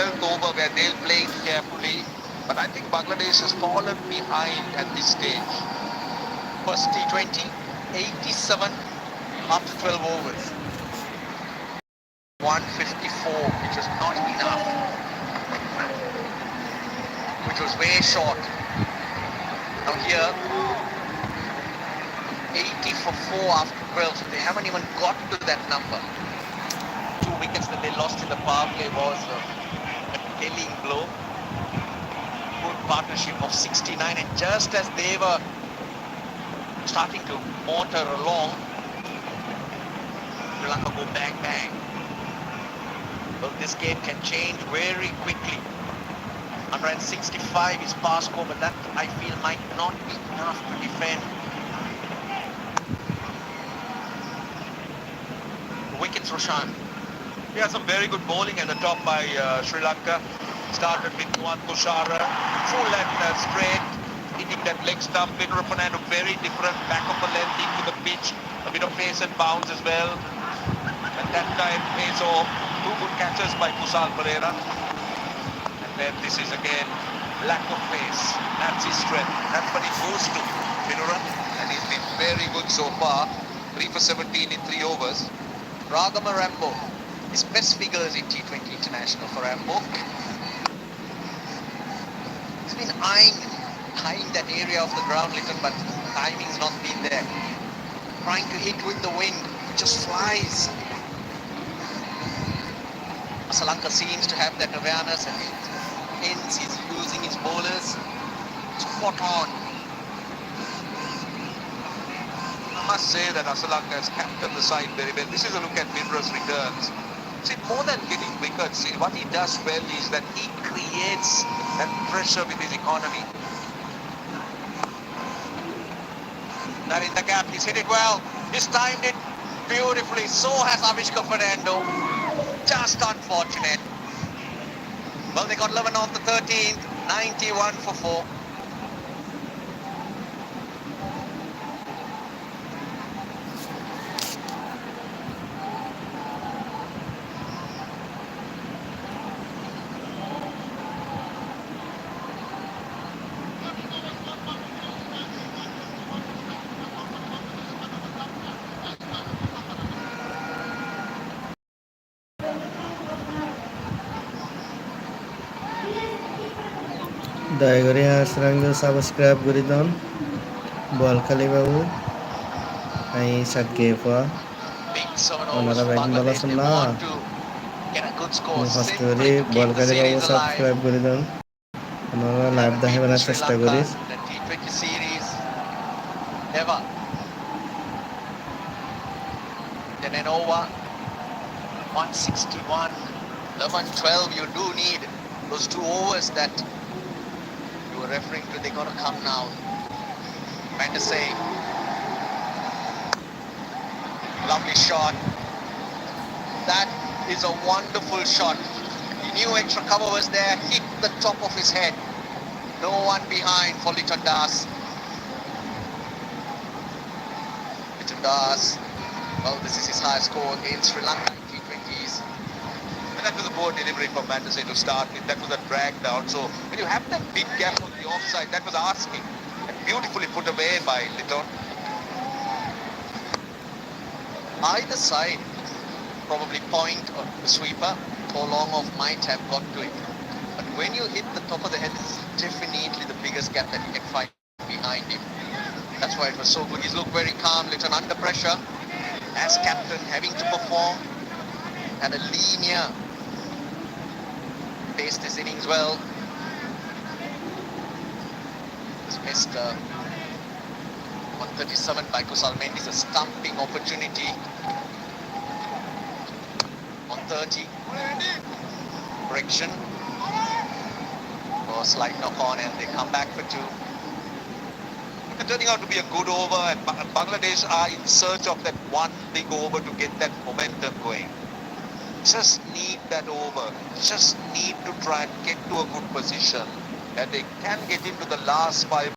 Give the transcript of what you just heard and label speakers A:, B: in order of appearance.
A: 12th over where they'll play it carefully. But I think Bangladesh has fallen behind at this stage. First T20, 87 after 12 overs. 154, which was not enough. Which was way short. Now here, 80 for 4 after 12, so they haven't even got to that number. 2 wickets that they lost in the power play was a telling blow. Good partnership of 69, and just as they were starting to motor along, Sri Lanka go bang bang. Well, this game can change very quickly. 165 is par score, but that I feel might not be enough to defend. Wickets, Roshan.
B: Yeah, some very good bowling at the top by Sri Lanka. Started with Nuwan Tushara, full and straight, hitting that leg stump. Pedro Fernando, very different, back of the length into the pitch, a bit of pace and bounce as well. And that time pays off. 2 good catches by Kusal Pereira. And then this is again lack of pace. That's his strength. That's what he goes to, Pedro.
A: And he's been very good so far. 3 for 17 in 3 overs. Ragama Rambo. His best figures in T20 International for Rambo. He's been eyeing that area of the ground little, but timing's not been there. Trying to hit with the wind, it just flies. Sri Lanka seems to have that awareness, and hence he's using his bowlers spot on.
B: I must say that Sri Lanka has captained the side very well. This is a look at Midra's returns. See, more than getting wickets, see, what he does well is that he creates that pressure with his economy.
A: That in the gap, he's hit it well. He's timed it beautifully. So has Avishka Fernando. Just unfortunate. Well, they got 11 on the 13th, 91 for 4.
C: দয়া করে আসরাঙ্গ subscribe করে দিন বলখালি বাবু I সাকে পা ওনারা batting ball আছেন না first করে বলখালি বাবু subscribe করে দিন ওনারা লাইভ দেখাবার চেষ্টা করিস
A: Then an over 161, 11-12. You do need those 2 overs that you were referring to. They're going to come now. Trying to say, lovely shot. That is a wonderful shot. He knew extra cover was there. Hit the top of his head. No one behind for Liton Das. Liton Das. Well, this is his highest score against Sri Lanka in T20s.
B: And that was a poor delivery from Mandase to start with. That was a drag down. So when you have that big gap on the offside, that was asking. And beautifully put away by Liton.
A: Either side, probably point or the sweeper or long off might have got to it. But when you hit the top of the head, this is definitely the biggest gap that you can find behind him. That's why it was so good. He's looked very calm, Liton under pressure. As captain, having to perform, had a linear pace this innings well. Just missed 137 by Kusal Mendes, a stumping opportunity on 30. Correction. Oh, slight knock on, and they come back for 2.
B: It's turning out to be a good over, and Bangladesh are in search of that one big over to get that momentum going. Just need that over. Just need to try and get to a good position, and they can get into the last 5